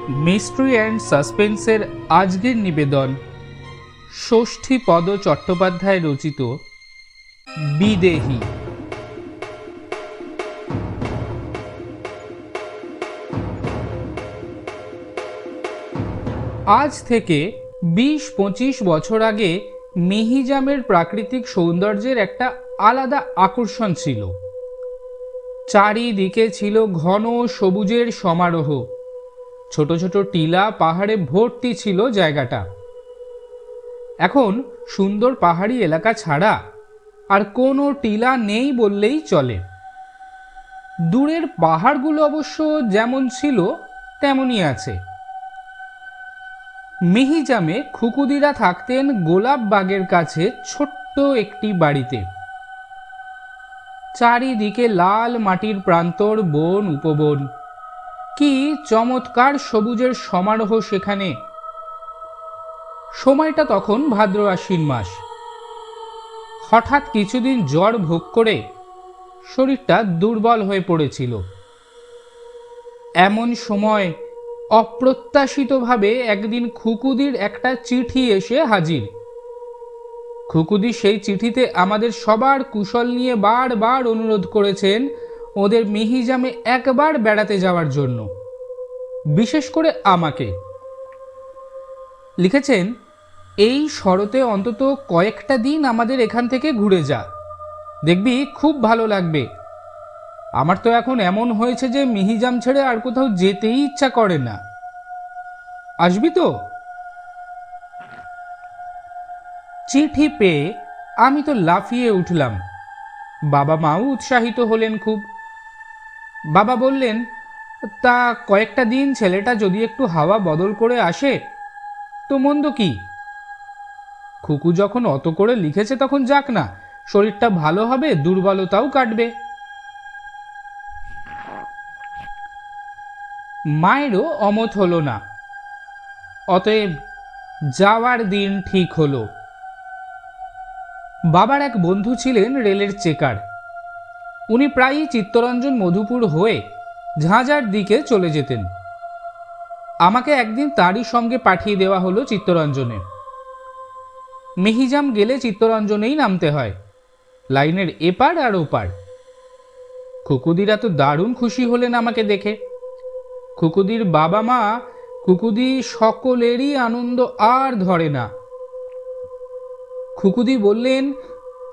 Mystery and সাসপেন্সের আজকের নিবেদন ষষ্ঠীপদ চট্টোপাধ্যায় রচিত বিদেহী। আজ থেকে ২০-২৫ বছর আগে মিহিজামের প্রাকৃতিক সৌন্দর্যের একটা আলাদা আকর্ষণ ছিল। চারিদিকে ছিল ঘন সবুজের সমারোহ, ছোট ছোট টিলা পাহাড়ে ভর্তি ছিল জায়গাটা। এখন সুন্দর পাহাড়ি এলাকা ছাড়া আর কোনো টিলা নেই বললেই চলে। দূরের পাহাড়গুলো অবশ্য যেমন ছিল তেমনই আছে। মিহিজামে খুকুদিরা থাকতেন গোলাপ বাগের কাছে ছোট্ট একটি বাড়িতে। চারিদিকে লাল মাটির প্রান্তর, বন উপবন, কি চমৎকার সবুজের সমারোহ সেখানে। সময়টা তখন ভাদ্র আশ্বিন মাস। হঠাৎ কিছুদিন জ্বর ভোগ করে শরীরটা দুর্বল হয়ে পড়েছিল। এমন সময় অপ্রত্যাশিতভাবে একদিন খুকুদির একটা চিঠি এসে হাজির। খুকুদি সেই চিঠিতে আমাদের সবার কুশল নিয়ে বারবার অনুরোধ করেছেন ওদের মিহিজামে একবার বেড়াতে যাওয়ার জন্য, বিশেষ করে আমাকে। লিখেছেন, এই শরতে অন্তত কয়েকটা দিন আমাদের এখান থেকে ঘুরে যা, দেখবি খুব ভালো লাগবে। আমার তো এখন এমন হয়েছে যে মিহিজাম ছেড়ে আর কোথাও যেতেই ইচ্ছা করে না। আসবি তো? চিঠি পেয়ে আমি তো লাফিয়ে উঠলাম। বাবা মাও উৎসাহিত হলেন খুব। বাবা বললেন, তা কয়েকটা দিন ছেলেটা যদি একটু হাওয়া বদল করে আসে তো মন্দ কি? খুকু যখন অত করে লিখেছে তখন যাক না, শরীরটা ভালো হবে, দুর্বলতাও কাটবে। মায়েরও অমত হলো না, অতএব যাওয়ার দিন ঠিক হলো। বাবার এক বন্ধু ছিলেন রেলের চেকার। উনি প্রায়ই চিত্তরঞ্জন মধুপুর হয়ে ঝাঁঝার দিকে চলে যেতেন। আমাকে একদিন তারই সঙ্গে পাঠিয়ে দেওয়া হলো চিত্তরঞ্জনে। মিহিজাম গেলে চিত্তরঞ্জনেই নামতে হয়, লাইনের এপার আর ওপার। খুকুদিরা তো দারুণ খুশি হলেন আমাকে দেখে। খুকুদির বাবা মা, খুকুদি সকলেরই আনন্দ আর ধরে না। খুকুদি বললেন,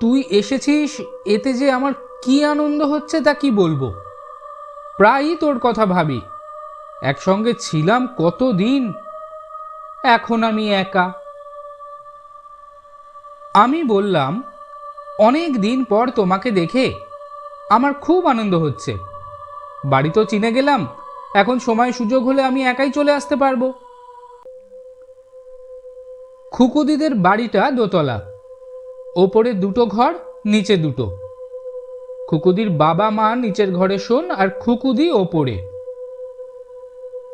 তুই এসেছিস, এতে যে আমার কি আনন্দ হচ্ছে তা কি বলবো। প্রায়ই তোর কথা ভাবি, একসঙ্গে ছিলাম কতদিন, এখন আমি একা। আমি বললাম, অনেক দিন পর তোমাকে দেখে আমার খুব আনন্দ হচ্ছে। বাড়ি তো চিনে গেলাম, এখন সময় সুযোগ হলে আমি একাই চলে আসতে পারবো। খুকুদিদের বাড়িটা দোতলা, ওপরে দুটো ঘর, নিচে দুটো। খুকুদির বাবা মা নিচের ঘরে শোন আর খুকুদি ওপরে।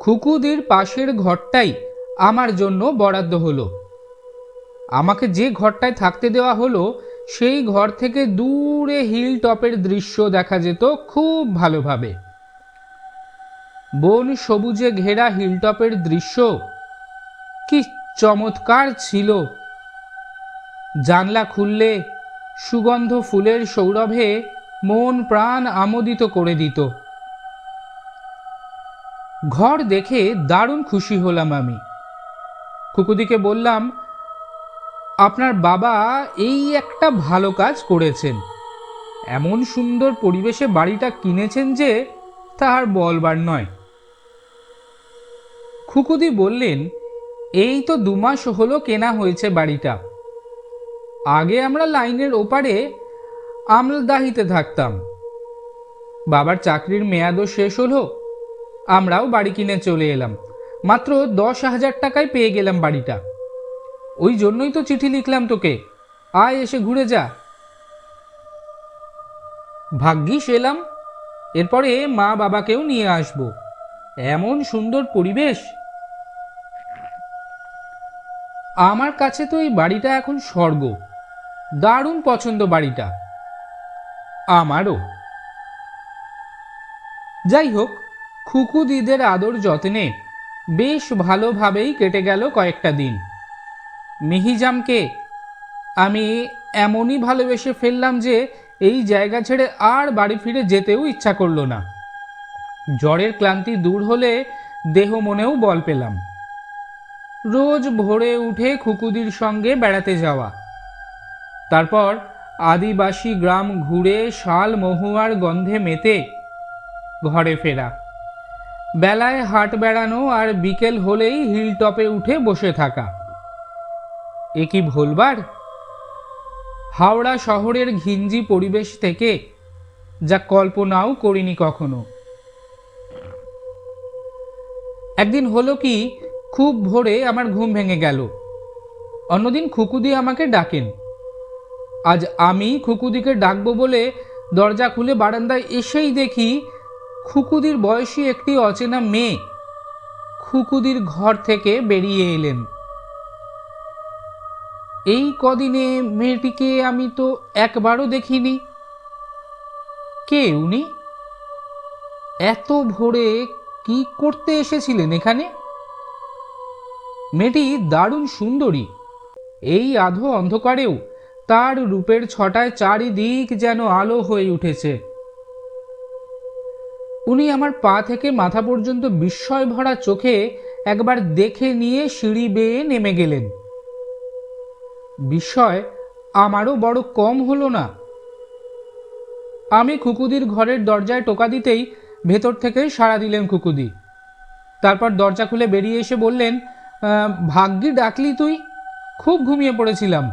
খুকুদির পাশের ঘরটাই আমার জন্য বরাদ্দ হলো। আমাকে যে ঘরটায় থাকতে দেওয়া হলো সেই ঘর থেকে দূরে হিল টপের দৃশ্য দেখা যেত খুব ভালোভাবে। বন সবুজে ঘেরা হিলটপের দৃশ্য কি চমৎকার ছিল। জানলা খুললে সুগন্ধ ফুলের সৌরভে মন প্রাণ আমোদিত করে দিত। ঘর দেখে দারুণ খুশি হলাম আমি। খুকুদিকে বললাম, আপনার বাবা এই একটা ভালো কাজ করেছেন, এমন সুন্দর পরিবেশে বাড়িটা কিনেছেন যে তার বলবার নয়। খুকুদি বললেন, এই তো 2 মাস হলো কেনা হয়েছে বাড়িটা। আগে আমরা লাইনের ওপারে আমলদাহিতে থাকতাম। বাবার চাকরির মেয়াদও শেষ হলো, আমরাও বাড়ি কিনে চলে এলাম। মাত্র 10,000 টাকায় পেয়ে গেলাম বাড়িটা। ওই জন্যই তো চিঠি লিখলাম তোকে, আয় এসে ঘুরে যা। ভাগ্যিস এলাম, এরপরে মা বাবাকেও নিয়ে আসব। এমন সুন্দর পরিবেশ। আমার কাছে তো এই বাড়িটা এখন স্বর্গ। দারুণ পছন্দ বাড়িটা। আমারও। যাই হোক, খুকুদিদের আদর যত্নে বেশ ভালোভাবেই কেটে গেল কয়েকটা দিন। মিহিজামকে আমি এমনই ভালোবেসে ফেললাম যে এই জায়গা ছেড়ে আর বাড়ি ফিরে যেতেও ইচ্ছা করলো না। জ্বরের ক্লান্তি দূর হলে দেহ মনেও বল পেলাম। রোজ ভোরে উঠে খুকুদির সঙ্গে বেড়াতে যাওয়া, তারপর আদিবাসী গ্রাম ঘুরে শাল মহুয়ার গন্ধে মেতে ঘরে ফেরা, বেলায় হাট বেড়ানো আর বিকেল হলেই হিলটপে উঠে বসে থাকা। এ কি ভোলবার? হাওড়া শহরের ঘিঞ্জি পরিবেশ থেকে যা কল্পনাও করিনি কখনো। একদিন হলো কি, খুব ভোরে আমার ঘুম ভেঙে গেল। অন্যদিন খুকুদি আমাকে ডাকেন, আজ আমি খুকুদিকে ডাকবো বলে দরজা খুলে বারান্দায় এসেই দেখি খুকুদির বয়সী একটি অচেনা মেয়ে খুকুদির ঘর থেকে বেরিয়ে এলেন। এই কদিনে মেয়েটিকে আমি তো একবারও দেখিনি। কে উনি? এত ভোরে কি করতে এসেছিলেন এখানে? মেয়েটি দারুণ সুন্দরী। এই আধো অন্ধকারেও তার রূপের ছটায় চারিদিক যেন আলো হয়ে উঠেছে। উনি আমার পা থেকে মাথা পর্যন্ত বিস্ময় ভরা চোখে একবার দেখে নিয়ে সিঁড়ি বেয়ে নেমে গেলেন। বিস্ময় আমারও বড় কম হলো না। আমি খুকুদির ঘরের দরজায় টোকা দিতেই ভেতর থেকে সাড়া দিলেন খুকুদি। তারপর দরজা খুলে বেরিয়ে এসে বললেন, ভাগ্যি ডাকলি তুই, খুব ঘুমিয়ে পড়েছিলাম।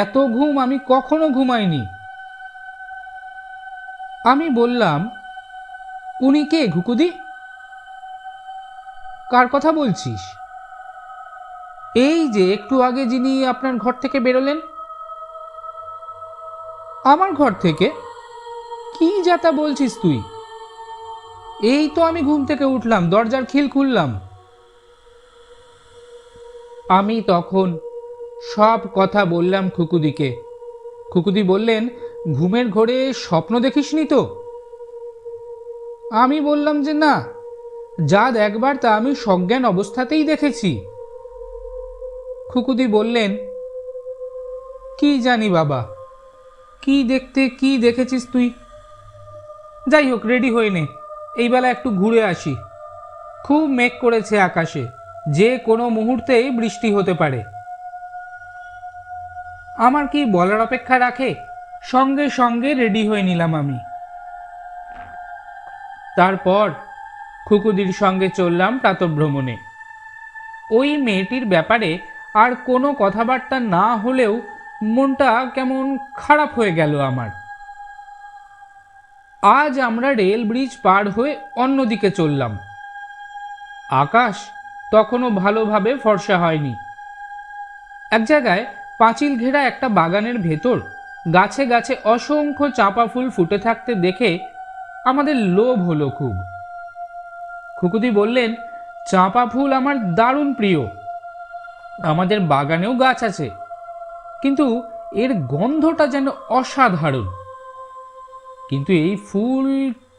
এত ঘুম আমি কখনো ঘুমাইনি। আমি বললাম, উনি কে খুকুদি? কার কথা বলছিস? এই যে একটু আগে যিনি আপনার ঘর থেকে বেরোলেন। আমার ঘর থেকে? কি যাতা বলছিস তুই? এই তো আমি ঘুম থেকে উঠলাম, দরজার খিল খুললাম। আমি তখন সব কথা বললাম খুকুদিকে। খুকুদি বললেন, ঘুমের ঘোরে স্বপ্ন দেখিসনি তো? আমি বললাম যে না, যা দেখবার তা আমি সজ্ঞান অবস্থাতেই দেখেছি। খুকুদি বললেন, কি জানি বাবা, কি দেখতে কি দেখেছিস তুই। যাই হোক, রেডি হয়ে নে, এই বেলা একটু ঘুরে আসি। খুব মেঘ করেছে আকাশে, যে কোনো মুহূর্তেই বৃষ্টি হতে পারে। আমার কি বলার অপেক্ষা রাখে? সঙ্গে সঙ্গে রেডি হয়ে নিলাম আমি। তারপর খুকুদির সঙ্গে চললাম প্রাতঃভ্রমণে। ওই মেয়েটির ব্যাপারে আর কোনো কথাবার্তা না হলেও মনটা কেমন খারাপ হয়ে গেল আমার। আজ আমরা রেল ব্রিজ পার হয়ে অন্যদিকে চললাম। আকাশ তখনও ভালোভাবে ফর্সা হয়নি। এক জায়গায় পাঁচিল ঘেরা একটা বাগানের ভেতর গাছে গাছে অসংখ্য চাঁপা ফুল ফুটে থাকতে দেখে আমাদের লোভ হলো খুব। খুকুদি বললেন, চাঁপা ফুল আমার দারুণ প্রিয়। আমাদের বাগানেও গাছ আছে, কিন্তু এর গন্ধটা যেন অসাধারণ। কিন্তু এই ফুল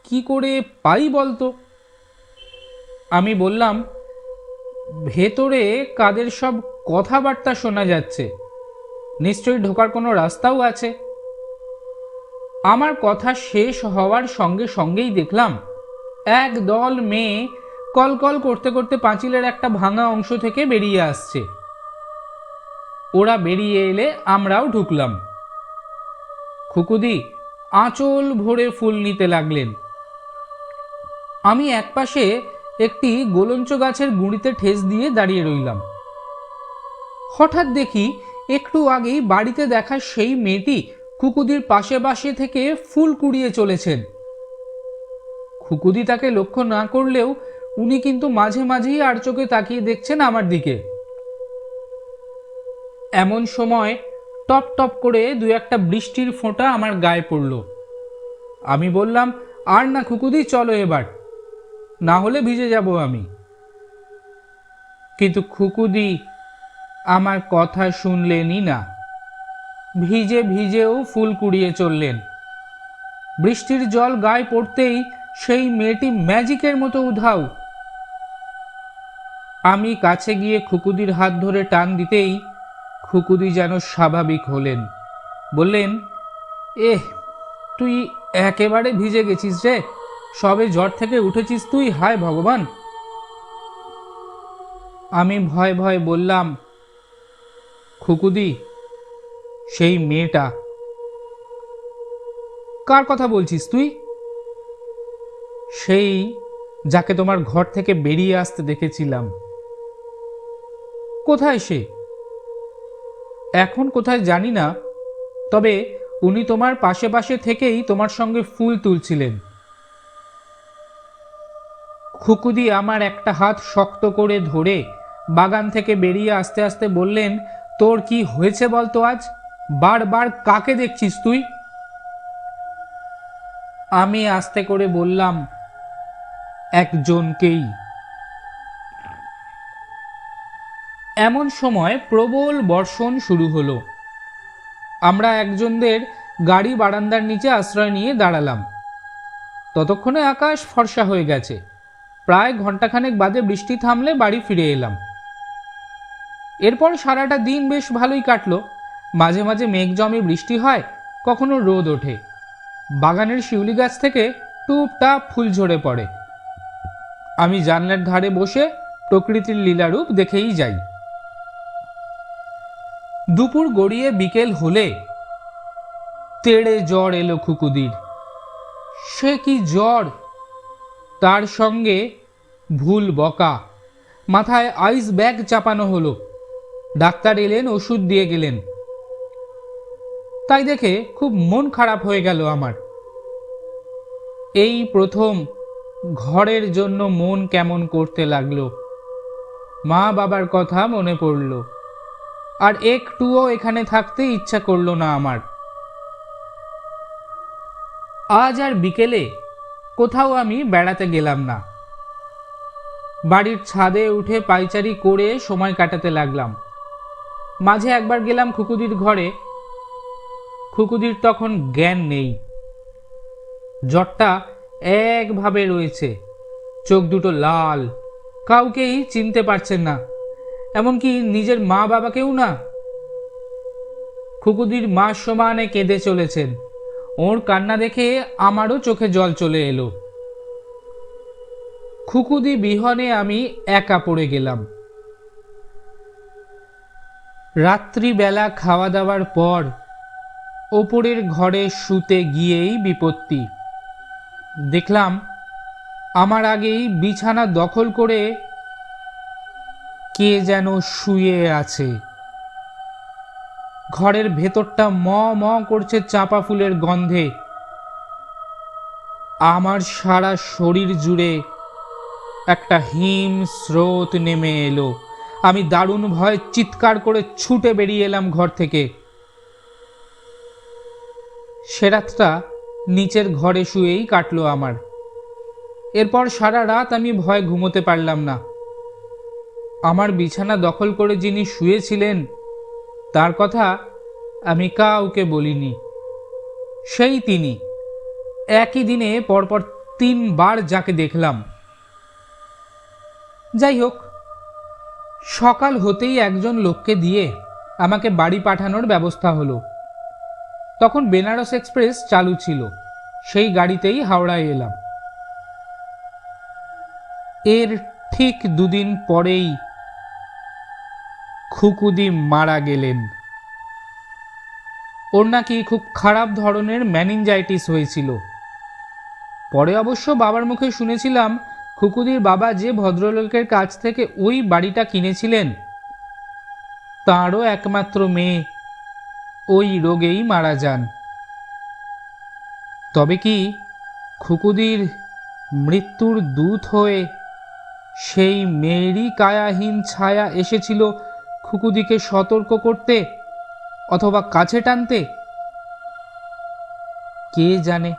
কি করে পাই বলতো? আমি বললাম, ভেতরে কাদের সব কথাবার্তা শোনা যাচ্ছে, নিশ্চয়ই ঢোকার কোনো রাস্তাও আছে। আমার কথা শেষ হওয়ার সঙ্গে সঙ্গেই দেখলাম এক দল মেয়ে কলকল করতে করতে পাঁচিলের একটা ভাঙা অংশ থেকে বেরিয়ে আসছে। ওরা বেরিয়ে এলে আমরাও ঢুকলাম। খুকুদি আঁচল ভরে ফুল নিতে লাগলেন। আমি একপাশে একটি গোলঞ্চ গাছের গুঁড়িতে ঠেস দিয়ে দাঁড়িয়ে রইলাম। হঠাৎ দেখি একটু আগেই বাড়িতে দেখা সেই মেয়েটি খুকুদির পাশে পাশে থেকে ফুল কুড়িয়ে চলেছেন। খুকুদি তাকে লক্ষ্য না করলেও উনি কিন্তু মাঝে মাঝেই আর চোখে তাকিয়ে দেখছেন আমার দিকে। এমন সময় টপ টপ করে দু একটা বৃষ্টির ফোঁটা আমার গায়ে পড়ল। আমি বললাম, আর না খুকুদি, চলো এবার, না হলে ভিজে যাব আমি। কিন্তু খুকুদি আমার কথা শুনলেনই না। ভিজে ভিজেও ফুল কুড়িয়ে চললেন। বৃষ্টির জল গায়ে পড়তেই সেই মেয়েটি ম্যাজিকের মতো উধাও। আমি কাছে গিয়ে খুকুদির হাত ধরে টান দিতেই খুকুদি যেন স্বাভাবিক হলেন। বললেন, এহ, তুই একেবারে ভিজে গেছিস রে, সবে জ্বর থেকে উঠেছিস তুই, হায় ভগবান। আমি ভয়ে ভয়ে বললাম, খুকুদি, সেই মেয়েটা। কার কথা বলছিস তুই? সেই যাকে তোমার ঘর থেকে বেরিয়ে আসতে দেখেছিলাম। কোথায় সে? এখন কোথায় জানি না, তবে উনি তোমার পাশে পাশে থেকেই তোমার সঙ্গে ফুল তুলছিলেন। খুকুদি আমার একটা হাত শক্ত করে ধরে বাগান থেকে বেরিয়ে আস্তে আস্তে বললেন, তোর কি হয়েছে বলতো আজ? বারবার কাকে দেখছিস তুই? আমি আস্তে করে বললাম, একজনকেই। এমন সময় প্রবল বর্ষণ শুরু হলো। আমরা একজনদের গাড়ি বারান্দার নিচে আশ্রয় নিয়ে দাঁড়ালাম। ততক্ষণে আকাশ ফর্সা হয়ে গেছে। প্রায় ঘন্টাখানেক বাদে বৃষ্টি থামলে বাড়ি ফিরে এলাম। এরপর সারাটা দিন বেশ ভালোই কাটলো। মাঝে মাঝে মেঘ জমে বৃষ্টি হয়, কখনো রোদ ওঠে। বাগানের শিউলি গাছ থেকে টুপটাপ ফুল ঝরে পড়ে। আমি জানলার ধারে বসে প্রকৃতির লীলারূপ দেখেই যাই। দুপুর গড়িয়ে বিকেল হলে তেড়ে জ্বর এলো খুকুদির। সে কি জ্বর! তার সঙ্গে ভুল বকা। মাথায় আইস ব্যাগ চাপানো হলো। ডাক্তার এলেন, ওষুধ দিয়ে গেলেন। তাই দেখে খুব মন খারাপ হয়ে গেল আমার। এই প্রথম ঘরের জন্য মন কেমন করতে লাগলো। মা বাবার কথা মনে পড়ল, আর একটুও এখানে থাকতে ইচ্ছা করলো না আমার। আজ আর বিকেলে কোথাও আমি বেড়াতে গেলাম না। বাড়ির ছাদে উঠে পায়চারি করে সময় কাটাতে লাগলাম। মাঝে একবার গেলাম খুকুদির ঘরে। খুকুদির তখন জ্ঞান নেই। জ্বরটা একভাবে রয়েছে, চোখ দুটো লাল, কাউকেই চিনতে পারছেন না, এমনকি নিজের মা বাবাকেও না। খুকুদির মা সমানে কেঁদে চলেছেন। ওর কান্না দেখে আমারও চোখে জল চলে এলো। খুকুদি বিহনে আমি একা পড়ে গেলাম। রাত্রিবেলা খাওয়া দাওয়ার পর ওপরের ঘরে শুতে গিয়েই বিপত্তি। দেখলাম আমার আগেই বিছানা দখল করে কে যেন শুয়ে আছে। ঘরের ভেতরটা ম ম করছে চাঁপা ফুলের গন্ধে। আমার সারা শরীর জুড়ে একটা হিম স্রোত নেমে এলো। আমি দারুণ ভয় চিৎকার করে ছুটে বেরিয়ে এলাম ঘর থেকে। সে রাতটা নিচের ঘরে শুয়েই কাটলো আমার। এরপর সারা রাত আমি ভয় ঘুমোতে পারলাম না। আমার বিছানা দখল করে যিনি শুয়েছিলেন তার কথা আমি কাউকে বলিনি। সেই তিনি, একই দিনে পরপর 3 বার যাকে দেখলাম। যাই হোক, সকাল হতেই একজন লোককে দিয়ে আমাকে বাড়ি পাঠানোর ব্যবস্থা হলো। তখন বেনারস এক্সপ্রেস চালু ছিল, সেই গাড়িতেই হাওড়ায় এলাম। এর ঠিক 2 দিন পরেই খুকুদি মারা গেলেন। ওর নাকি খুব খারাপ ধরনের ম্যানিনজাইটিস হয়েছিল। পরে অবশ্য বাবার মুখে শুনেছিলাম খুকুদির বাবা যে ভদ্রলোকের কাছ থেকে ওই বাড়িটা কিনেছিলেন তাঁরও একমাত্র মেয়ে ওই রোগেই মারা যান। তবে কি খুকুদির মৃত্যুর দূত হয়ে সেই মেয়েরই কায়াহীন ছায়া এসেছিল খুকুদিকে সতর্ক করতে অথবা কাছে টানতে? কে জানে।